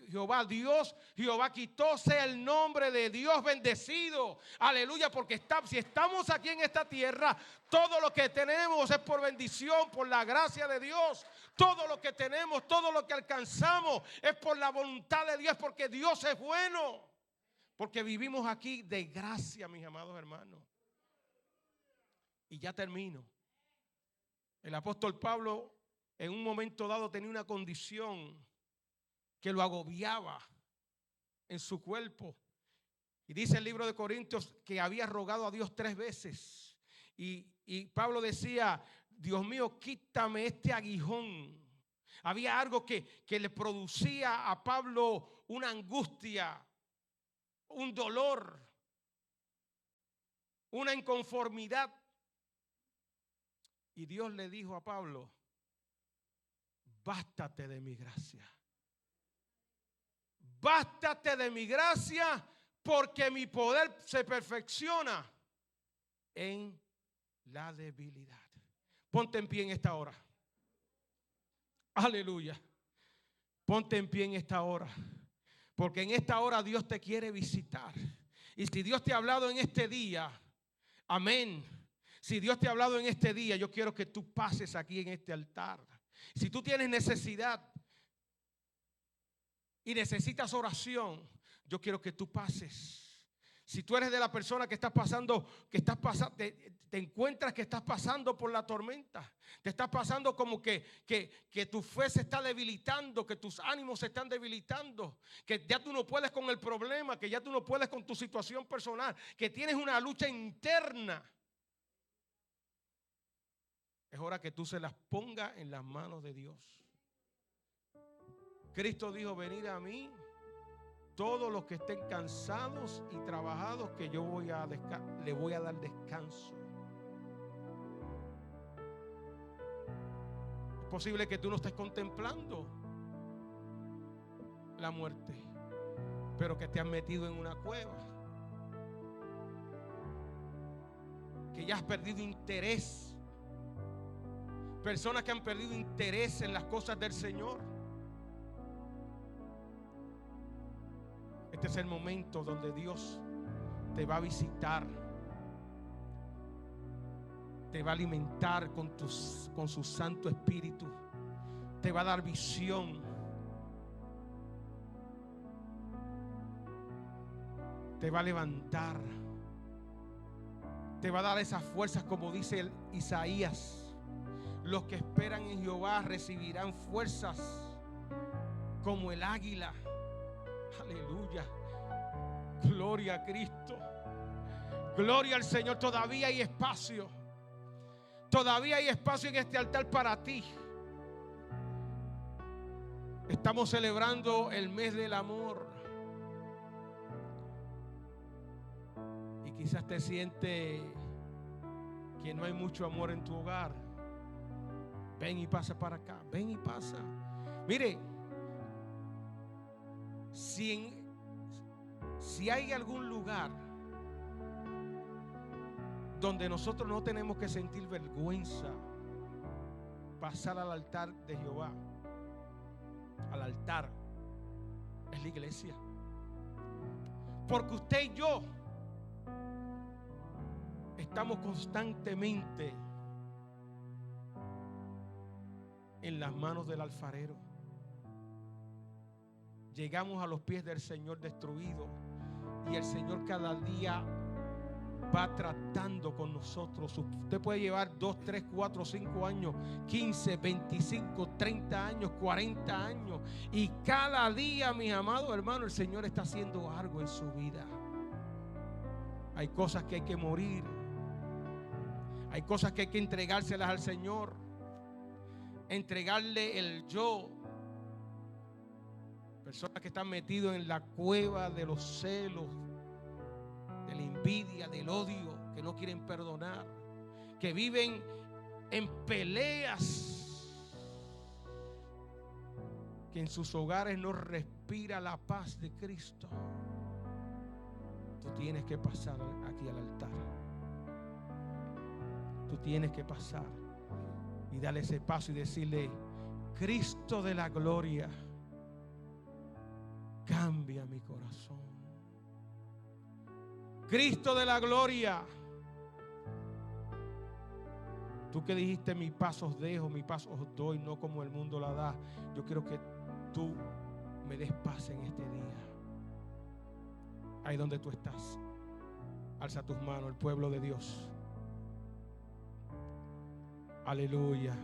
Jehová, Dios, Jehová quitó, sea el nombre de Dios bendecido. Aleluya, porque si estamos aquí en esta tierra, todo lo que tenemos es por bendición, por la gracia de Dios. Todo lo que tenemos, todo lo que alcanzamos es por la voluntad de Dios, porque Dios es bueno. Porque vivimos aquí de gracia, mis amados hermanos. Y ya termino. El apóstol Pablo en un momento dado tenía una condición que lo agobiaba en su cuerpo. Y dice el libro de Corintios que había rogado a Dios 3 veces. Y Pablo decía: Dios mío, quítame este aguijón. Había algo que le producía a Pablo una angustia, un dolor, una inconformidad. Y Dios le dijo a Pablo: bástate de mi gracia. Bástate de mi gracia, porque mi poder se perfecciona en la debilidad. Ponte en pie en esta hora. Aleluya. Ponte en pie en esta hora, porque en esta hora Dios te quiere visitar. Y si Dios te ha hablado en este día, amén. Si Dios te ha hablado en este día, yo quiero que tú pases aquí en este altar. Si tú tienes necesidad y necesitas oración, yo quiero que tú pases. Si tú eres de la persona que estás pasando, te encuentras que estás pasando por la tormenta, te estás pasando como que tu fe se está debilitando, que tus ánimos se están debilitando, que ya tú no puedes con el problema, que ya tú no puedes con tu situación personal, que tienes una lucha interna, es hora que tú se las pongas en las manos de Dios. Cristo dijo: venid a mí todos los que estén cansados y trabajados, que yo le voy a dar descanso. Es posible que tú no estés contemplando la muerte, pero que te has metido en una cueva, que ya has perdido interés. Personas que han perdido interés en las cosas del Señor. Este es el momento donde Dios te va a visitar, te va a alimentar con su Santo Espíritu, te va a dar visión, te va a levantar, te va a dar esas fuerzas, como dice Isaías: los que esperan en Jehová recibirán fuerzas como el águila. Aleluya. Gloria a Cristo. Gloria al Señor. Todavía hay espacio. Todavía hay espacio en este altar para ti. Estamos celebrando el mes del amor. Y quizás te sientes que no hay mucho amor en tu hogar. Ven y pasa para acá. Ven y pasa. Mire, si hay algún lugar donde nosotros no tenemos que sentir vergüenza, pasar al altar de Jehová, al altar, es la iglesia. Porque usted y yo estamos constantemente en las manos del alfarero. llegamos a los pies del Señor destruido. Y el Señor cada día va tratando con nosotros. Usted puede llevar 2, 3, 4, 5 años, 15, 25, 30 años, 40 años. Y cada día, mis amados hermanos, el Señor está haciendo algo en su vida. Hay cosas que hay que morir. Hay cosas que hay que entregárselas al Señor. Entregarle el yo. Personas que están metidos en la cueva de los celos, de la envidia, del odio, que no quieren perdonar, que viven en peleas, que en sus hogares no respira la paz de Cristo. Tú tienes que pasar aquí al altar. Tú tienes que pasar y darle ese paso y decirle: Cristo de la gloria, cambia mi corazón. Cristo de la gloria, tú que dijiste: mi paz os dejo, mi paz os doy, no como el mundo la da. Yo quiero que tú me des paz en este día. Ahí donde tú estás, alza tus manos, el pueblo de Dios. Aleluya,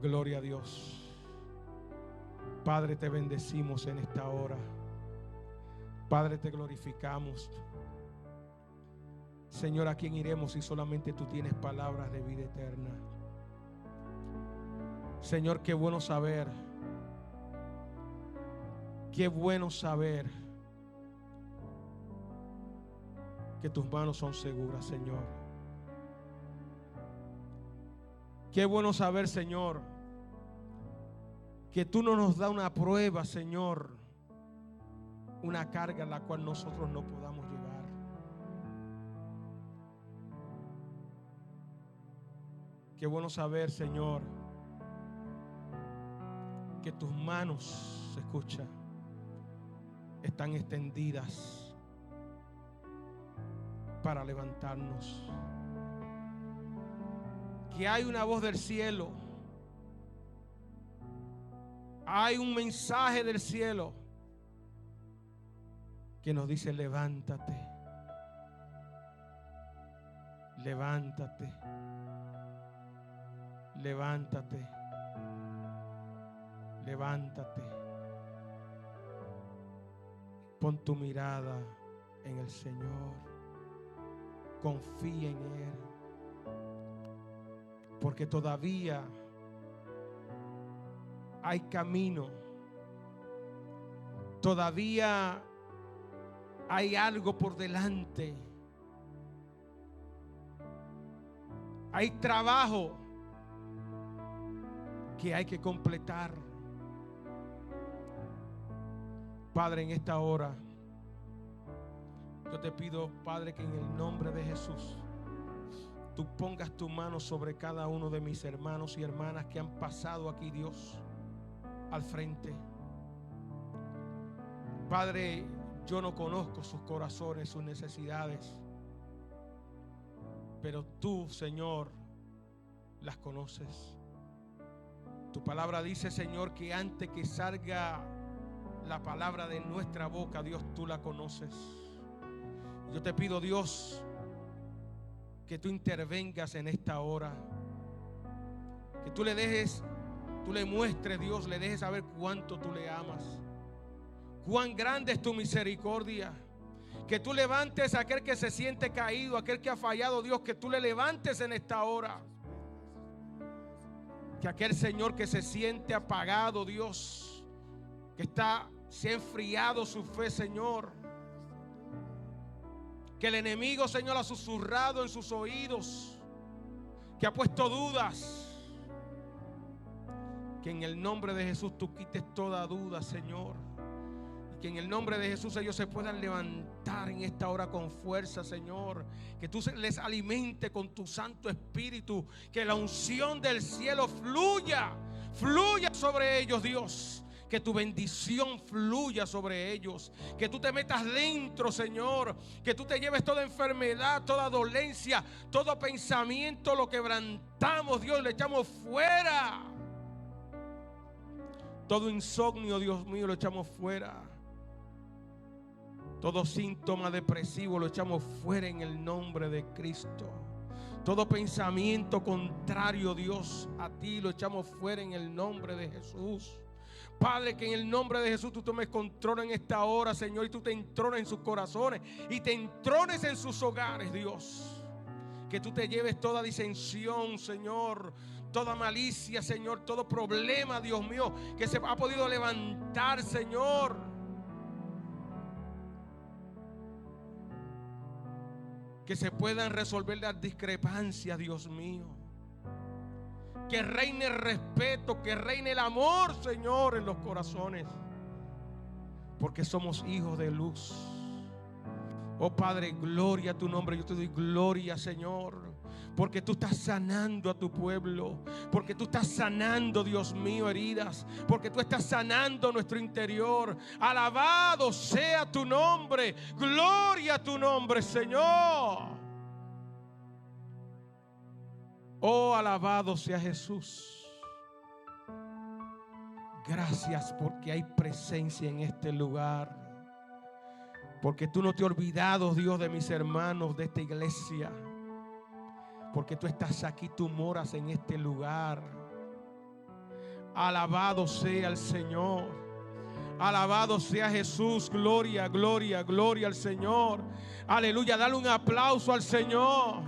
gloria a Dios. Padre, te bendecimos en esta hora. Padre, te glorificamos. Señor, ¿a quién iremos si solamente tú tienes palabras de vida eterna? Señor, qué bueno saber. Qué bueno saber que tus manos son seguras, Señor. Qué bueno saber, Señor, que tú no nos das una prueba, Señor, una carga en la cual nosotros no podamos llevar. Qué bueno saber, Señor, que tus manos, se escucha, están extendidas para levantarnos. Que hay una voz del cielo, hay un mensaje del cielo que nos dice: levántate, levántate, levántate, levántate. Pon tu mirada en el Señor, confía en Él, porque todavía hay camino, todavía hay algo por delante, hay trabajo que hay que completar. Padre, en esta hora yo te pido, Padre, que en el nombre de Jesús tú pongas tu mano sobre cada uno de mis hermanos y hermanas que han pasado aquí, Dios, al frente. Padre, yo no conozco sus corazones, sus necesidades, pero tú, Señor, las conoces. Tu palabra dice, Señor, que antes que salga la palabra de nuestra boca, Dios, tú la conoces. Yo te pido, Dios, que tú intervengas en esta hora, que tú le dejes, tú le muestres, Dios, le dejes saber cuánto tú le amas, cuán grande es tu misericordia. Que tú levantes a aquel que se siente caído, aquel que ha fallado, Dios, que tú le levantes en esta hora. Que aquel Señor que se siente apagado, Dios, que se ha enfriado su fe, Señor, que el enemigo, Señor, ha susurrado en sus oídos, que ha puesto dudas, que en el nombre de Jesús tú quites toda duda, Señor, y que en el nombre de Jesús ellos se puedan levantar en esta hora con fuerza, Señor, que tú les alimente con tu Santo Espíritu, que la unción del cielo fluya sobre ellos, Dios. Que tu bendición fluya sobre ellos. Que tú te metas dentro, Señor. Que tú te lleves toda enfermedad, toda dolencia, todo pensamiento, lo quebrantamos, Dios, le echamos fuera. Todo insomnio, Dios mío, lo echamos fuera. Todo síntoma depresivo lo echamos fuera en el nombre de Cristo. Todo pensamiento contrario, Dios, a ti lo echamos fuera en el nombre de Jesús. Padre, que en el nombre de Jesús tú tomes control en esta hora, Señor, y tú te entrones en sus corazones y te entrones en sus hogares, Dios. Que tú te lleves toda disensión, Señor, toda malicia, Señor, todo problema, Dios mío, que se ha podido levantar, Señor. Que se puedan resolver las discrepancias, Dios mío. Que reine el respeto, que reine el amor, Señor, en los corazones. Porque somos hijos de luz. Oh Padre, gloria a tu nombre. Yo te doy gloria, Señor. Porque tú estás sanando a tu pueblo. Porque tú estás sanando, Dios mío, heridas. Porque tú estás sanando nuestro interior. Alabado sea tu nombre. Gloria a tu nombre, Señor. Oh, alabado sea Jesús. Gracias porque hay presencia en este lugar. Porque tú no te has olvidado, Dios, de mis hermanos de esta iglesia. Porque tú estás aquí, tú moras en este lugar. Alabado sea el Señor. Alabado sea Jesús. Gloria, gloria, gloria al Señor. Aleluya, dale un aplauso al Señor.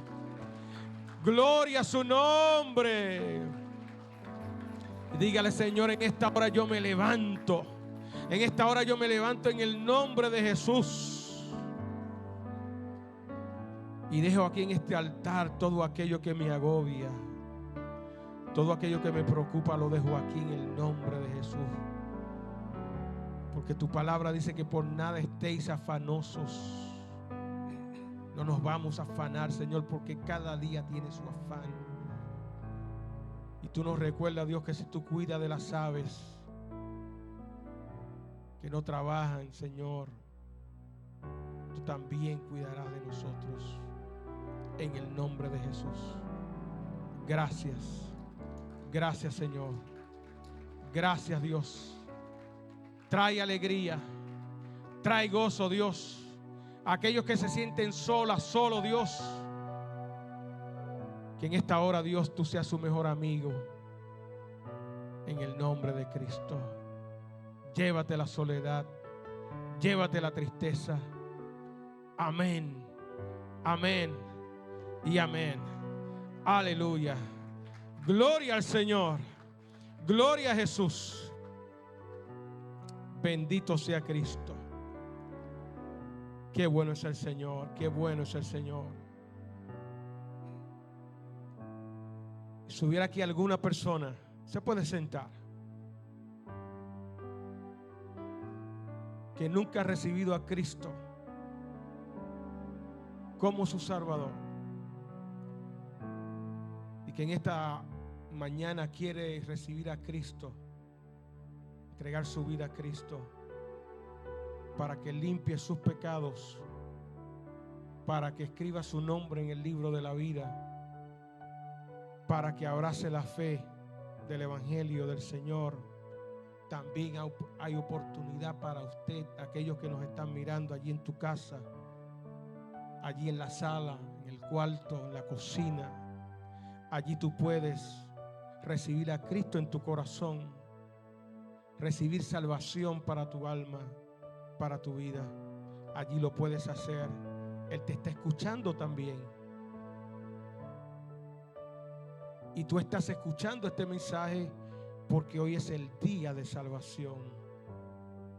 Gloria a su nombre. Dígale, Señor, en esta hora yo me levanto. En esta hora yo me levanto en el nombre de Jesús. Y dejo aquí en este altar todo aquello que me agobia. Todo aquello que me preocupa lo dejo aquí en el nombre de Jesús. Porque tu palabra dice que por nada estéis afanosos. No nos vamos a afanar, Señor, porque cada día tiene su afán. Y tú nos recuerdas, Dios, que si tú cuidas de las aves que no trabajan, Señor, tú también cuidarás de nosotros. En el nombre de Jesús. Gracias. Gracias, Señor. Gracias, Dios. Trae alegría. Trae gozo, Dios. Aquellos que se sienten solas, solo, Dios. Que en esta hora, Dios, tú seas su mejor amigo. En el nombre de Cristo. Llévate la soledad. Llévate la tristeza. Amén. Amén. Y amén. Aleluya. Gloria al Señor. Gloria a Jesús. Bendito sea Cristo. Qué bueno es el Señor. Qué bueno es el Señor. Si hubiera aquí alguna persona, se puede sentar, que nunca ha recibido a Cristo como su Salvador, y que en esta mañana quiere recibir a Cristo, entregar su vida a Cristo para que limpie sus pecados, para que escriba su nombre en el libro de la vida, para que abrace la fe del Evangelio del Señor. También hay oportunidad para usted, aquellos que nos están mirando allí en tu casa, allí en la sala, en el cuarto, en la cocina. Allí tú puedes recibir a Cristo en tu corazón, recibir salvación para tu alma, para tu vida. Allí lo puedes hacer. Él te está escuchando también. Y tú estás escuchando este mensaje porque hoy es el día de salvación.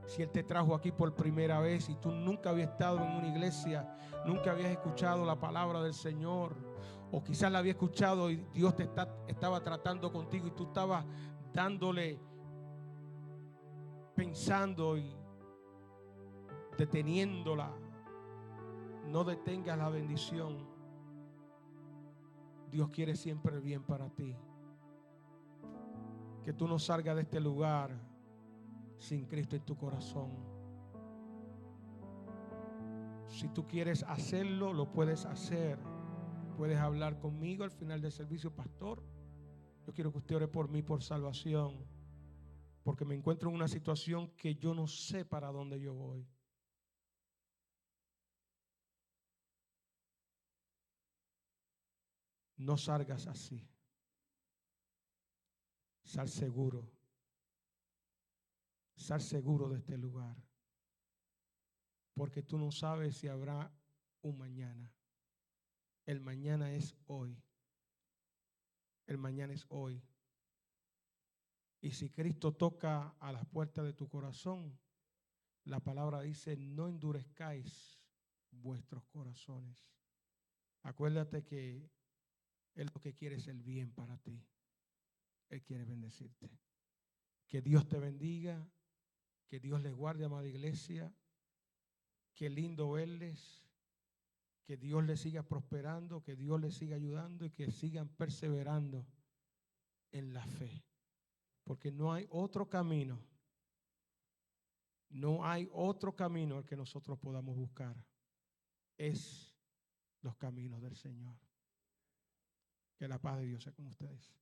Si Él te trajo aquí por primera vez y tú nunca habías estado en una iglesia, nunca habías escuchado la palabra del Señor, o quizás la había escuchado y Dios estaba tratando contigo y tú estabas dándole, pensando y deteniéndola, no detengas la bendición. Dios quiere siempre el bien para ti. Que tú no salgas de este lugar sin Cristo en tu corazón. Si tú quieres hacerlo, lo puedes hacer. Puedes hablar conmigo al final del servicio: pastor, yo quiero que usted ore por mí por salvación. porque me encuentro en una situación que yo no sé para dónde yo voy. No salgas así. Sal seguro. Sal seguro de este lugar. Porque tú no sabes si habrá un mañana. El mañana es hoy. El mañana es hoy. Y si Cristo toca a las puertas de tu corazón, la palabra dice, no endurezcáis vuestros corazones. Acuérdate que Él lo que quiere es el bien para ti. Él quiere bendecirte. Que Dios te bendiga, que Dios les guarde, amada iglesia. Qué lindo verles, que Dios les siga prosperando, que Dios les siga ayudando y que sigan perseverando en la fe. Porque no hay otro camino, no hay otro camino al que nosotros podamos buscar. Es los caminos del Señor. Que la paz de Dios sea con ustedes.